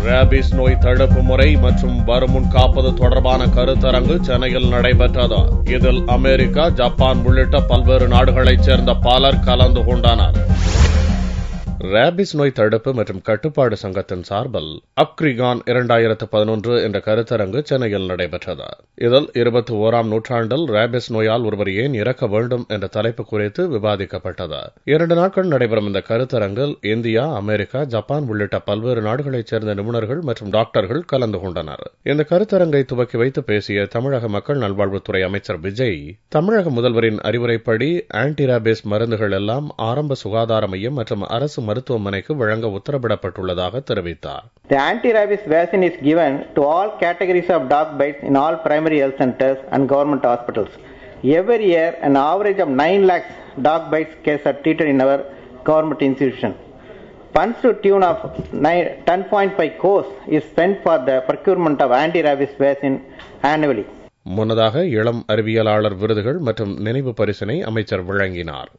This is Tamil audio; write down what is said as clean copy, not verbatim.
ரேபிஸ் நோய் தடுப்பு முறை மற்றும் வருமுன் காப்பது தொடர்பான கருத்தரங்கு சென்னையில் நடைபெற்றது. இதில் அமெரிக்கா, ஜப்பான் உள்ளிட்ட பல்வேறு நாடுகளைச் சேர்ந்த பலர் கலந்து கொண்டனர். ரேபிஸ் நோய் தடுப்பு மற்றும் கட்டுப்பாடு சங்கத்தின் சார்பில் அப்கிரிகான் 2011 என்ற கருத்தரங்கு சென்னையில் நடைபெற்றது. இதில் 21ஆம் நூற்றாண்டில் ரேபிஸ் நோயால் ஒருவர் ஏன் இறக்க வேண்டும் என்ற தலைப்பு குறித்து விவாதிக்கப்பட்டது. 2 நாட்கள் நடைபெறும் இந்த கருத்தரங்கில் இந்தியா, அமெரிக்கா, ஜப்பான் உள்ளிட்ட பல்வேறு நாடுகளைச் சேர்ந்த நிபுணர்கள் மற்றும் டாக்டர்கள் கலந்து கொண்டனர். இந்த கருத்தரங்கை துவக்கி வைத்து பேசிய தமிழக மக்கள் நல்வாழ்வுத்துறை அமைச்சர் விஜய், தமிழக முதல்வரின் அறிவுரைப்படி ஆன்டி ரேபிஸ் மருந்துகள் எல்லாம் ஆரம்ப சுகாதார மையம் மற்றும் அரசு மருத்துவமனைக்கு வழங்க உத்தரவிடப்பட்டுள்ளதாக தெரிவித்தார். The anti-rabies vaccine is given to all categories of dog bites in all primary health centers and government hospitals. Every year, an average of 9 lakhs dog bites cases are treated in our government institution. Funds to tune of 10.5 crores is spent for the procurement of anti-rabies vaccine annually. முன்னதாக இளம் அறிவியலாளர் விருதுகள் மற்றும் நினைவு பரிசினை அமைச்சர் வழங்கினார்.